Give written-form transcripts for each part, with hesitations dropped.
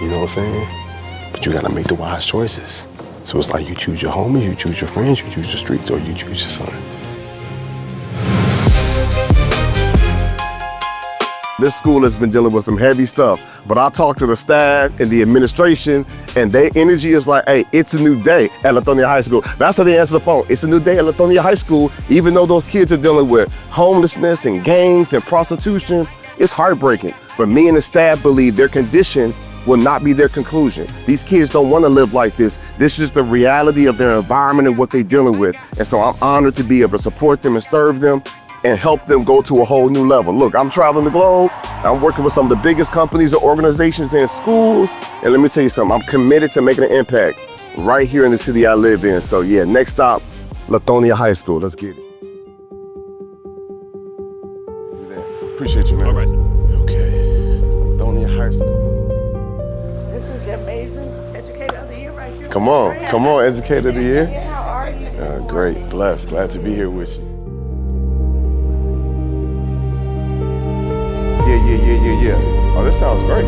You know what I'm saying? But you gotta make the wise choices. So it's like you choose your homies, you choose your friends, you choose the streets, or you choose your son. This school has been dealing with some heavy stuff, but I talked to the staff and the administration, and their energy is like, hey, it's a new day at Lithonia High School. That's how they answer the phone. It's a new day at Lithonia High School, even though those kids are dealing with homelessness and gangs and prostitution. It's heartbreaking, but me and the staff believe their condition will not be their conclusion. These kids don't want to live like this. This is the reality of their environment and what they're dealing with. And so I'm honored to be able to support them and serve them and help them go to a whole new level. Look, I'm traveling the globe. I'm working with some of the biggest companies and organizations and schools. And let me tell you something, I'm committed to making an impact right here in the city I live in. So yeah, next stop, Lithonia High School. Let's get it. Appreciate you, man. All right. Okay, Lithonia High School. This is the amazing Educator of the Year right here. Come on, Educator of the Year. How are you? Great, blessed, glad to be here with you. Yeah. Oh, this sounds great.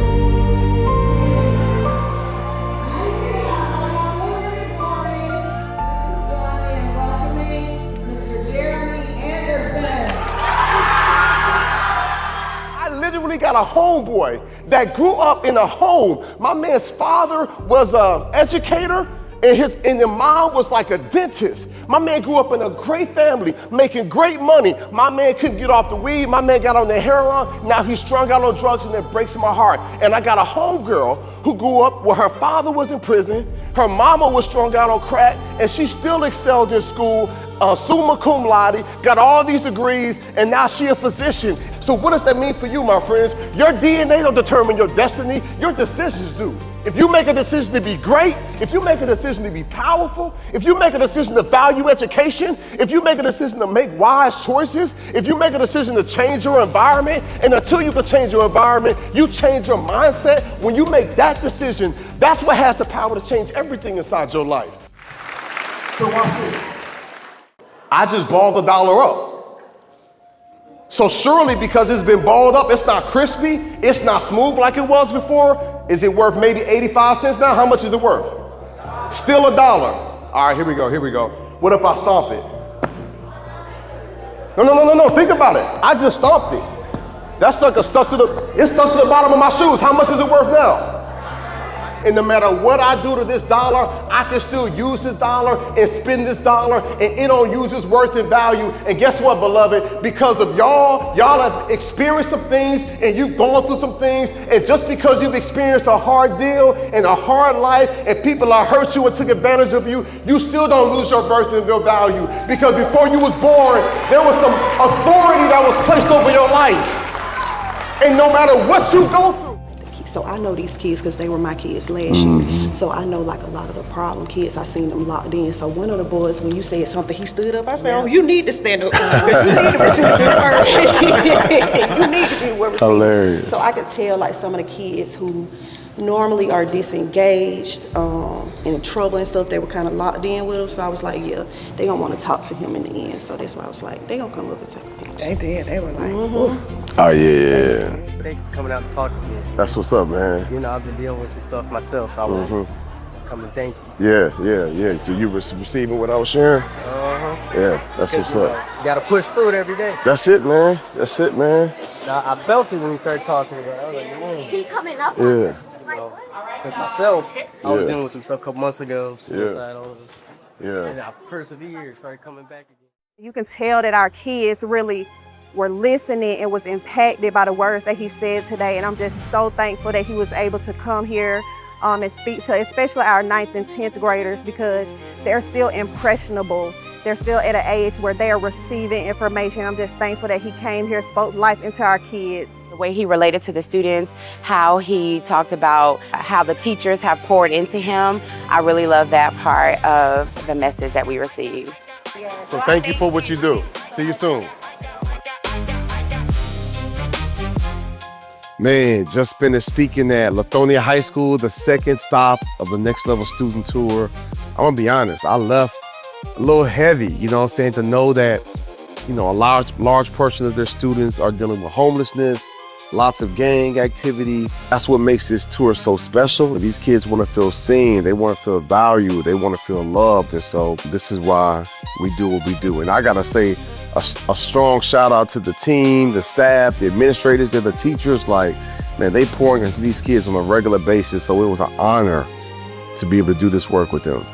I literally got a homeboy that grew up in a home. My man's father was an educator, and the mom was like a dentist. My man grew up in a great family, making great money. My man couldn't get off the weed. My man got on the heroin. Now he's strung out on drugs, and it breaks my heart. And I got a homegirl who grew up where her father was in prison, her mama was strung out on crack, and she still excelled in school, summa cum laude, got all these degrees, and now she a physician. So what does that mean for you, my friends? Your DNA don't determine your destiny, your decisions do. If you make a decision to be great, if you make a decision to be powerful, if you make a decision to value education, if you make a decision to make wise choices, if you make a decision to change your environment, and until you can change your environment, you change your mindset. When you make that decision, that's what has the power to change everything inside your life. So watch this. I just balled the dollar up. So surely because it's been balled up, it's not crispy, it's not smooth like it was before. Is it worth maybe 85 cents now? How much is it worth? Still $1. All right, here we go. What if I stomp it? No, think about it. I just stomped it. That sucker stuck to the bottom of my shoes. How much is it worth now? And no matter what I do to this dollar, I can still use this dollar and spend this dollar, and it don't use its worth and value. And guess what, beloved? Because of y'all have experienced some things and you've gone through some things, and just because you've experienced a hard deal and a hard life and people have hurt you and took advantage of you, you still don't lose your worth and your value. Because before you was born, there was some authority that was placed over your life. And no matter what you go through, so I know these kids because they were my kids last year. So I know like a lot of the problem kids, I seen them locked in. So one of the boys, when you said something, he stood up. I said, oh, you need to stand up. You need to be where we hilarious. So I could tell like some of the kids who normally are disengaged, in trouble and stuff, they were kind of locked in with him. So I was like, yeah, they don't want to talk to him in the end. So that's why I was like, they gonna come up and take a picture. They did. They were like, Oh yeah. Thank you for coming out and talking to me. That's what's up, man. You know, I've been dealing with some stuff myself, so I want to come and thank you. Yeah. So you were receiving what I was sharing? Yeah, that's what's up. You gotta push through it every day. That's it, man. I felt it when you started talking about it. I was like, man. He coming up. Yeah. You know, with myself, I was dealing with some stuff a couple months ago, suicidal. Yeah. And I persevered, started coming back again. You can tell that our kids really were listening and was impacted by the words that he said today. And I'm just so thankful that he was able to come here and speak to especially our 9th and 10th graders, because they're still impressionable. They're still at an age where they are receiving information. I'm just thankful that he came here, spoke life into our kids. The way he related to the students, how he talked about how the teachers have poured into him. I really love that part of the message that we received. So thank you for what you do. See you soon. Man, just finished speaking at Lithonia High School, the second stop of the Next Level Student Tour. I'm gonna be honest, I left a little heavy, you know what I'm saying, to know that, you know, a large portion of their students are dealing with homelessness, lots of gang activity. That's what makes this tour so special. These kids want to feel seen, they want to feel valued, they want to feel loved. And so this is why we do what we do. And I gotta say a strong shout out to the team, the staff, the administrators, and the teachers. Like, man, they pouring into these kids on a regular basis. So it was an honor to be able to do this work with them.